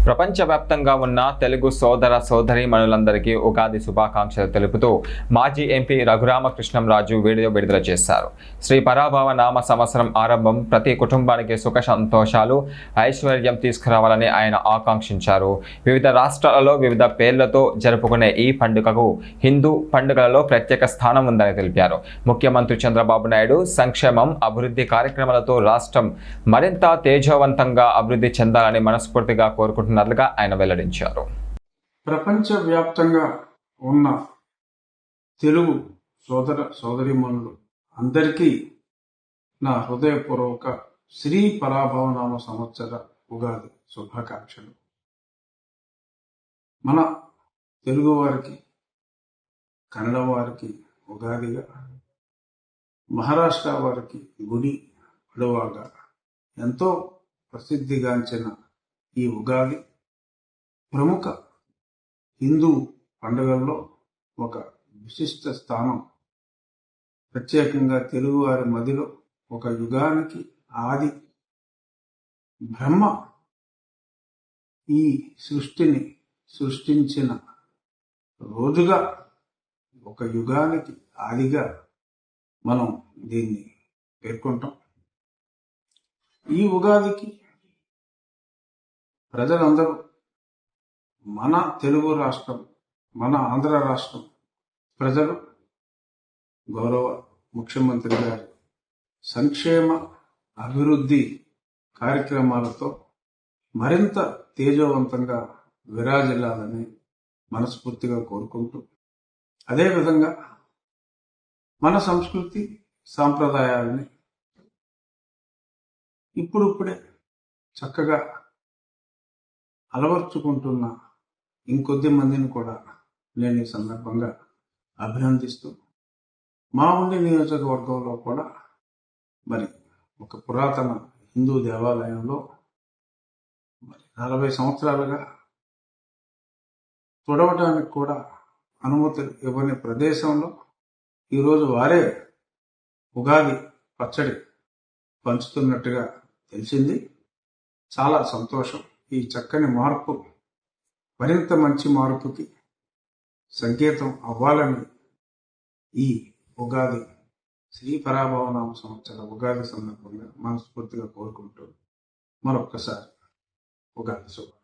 ప్రపంచవ్యాప్తంగా ఉన్న తెలుగు సోదర సోదరీమణులందరికీ ఉగాది శుభాకాంక్షలు తెలుపుతూ మాజీ ఎంపీ రఘురామకృష్ణంరాజు వీడియో విడుదల చేశారు. శ్రీ పరాభవ నామ సంవత్సరం ఆరంభం ప్రతి కుటుంబానికి సుఖ సంతోషాలు, ఐశ్వర్యం తీసుకురావాలని ఆయన ఆకాంక్షించారు. వివిధ రాష్ట్రాలలో వివిధ పేర్లతో జరుపుకునే ఈ పండుగకు హిందూ పండుగలలో ప్రత్యేక స్థానం ఉందని తెలిపారు. ముఖ్యమంత్రి చంద్రబాబు నాయుడు సంక్షేమం, అభివృద్ధి కార్యక్రమాలతో రాష్ట్రం మరింత తేజవంతంగా అభివృద్ధి చెందాలని మనస్ఫూర్తిగా కోరుకుంటున్నట్లుగా ఆయన వెల్లడించారు. ప్రపంచవ్యాప్తంగా ఉన్న తెలుగు సోదర సోదరీమణులు అందరికీ నా హృదయపూర్వక శ్రీ పరాభవనామ సంవత్సర ఉగాది శుభాకాంక్షలు. మన తెలుగు వారికి, కన్నడ వారికి ఉగాదిగా, మహారాష్ట్ర వారికి గుడి పడవాగా ఎంతో ప్రసిద్ధిగాంచిన ఈ ఉగాది ప్రముఖ హిందూ పండుగల్లో ఒక విశిష్ట స్థానం. ప్రత్యేకంగా తెలుగువారి మదిలో ఒక యుగానికి ఆది బ్రహ్మ ఈ సృష్టిని సృష్టించిన రోజుగా, ఒక యుగానికి ఆదిగా మనం దీన్ని పేర్కొంటాం. ఈ ఉగాదికి ప్రజలందరూ మన తెలుగు రాష్ట్రం, మన ఆంధ్ర రాష్ట్రం ప్రజలు గౌరవ ముఖ్యమంత్రి గారి సంక్షేమ అభివృద్ధి కార్యక్రమాలతో మరింత తేజవంతంగా విరాజిల్లాలని మనస్ఫూర్తిగా కోరుకుంటూ, అదేవిధంగా మన సంస్కృతి సాంప్రదాయాలని ఇప్పుడిప్పుడే చక్కగా అలవర్చుకుంటున్న ఇంకొద్ది మందిని కూడా నేను ఈ సందర్భంగా అభినందిస్తూ, మా ఉండి నియోజకవర్గంలో కూడా మరి ఒక పురాతన హిందూ దేవాలయంలో 40 సంవత్సరాలుగా తుడవటానికి కూడా అనుమతులు ఇవ్వని ప్రదేశంలో ఈరోజు వారే ఉగాది పచ్చడి పంచుతున్నట్టుగా తెలిసింది. చాలా సంతోషం. ఈ చక్కని మార్పు మరింత మంచి మార్పుకి సంకేతం అవ్వాలని ఈ ఉగాది శ్రీ పరాభవనామ సంవత్సర ఉగాది సందర్భంగా మనస్ఫూర్తిగా కోరుకుంటూ మరొక్కసారి ఉగాది శుభాకాంక్షలు.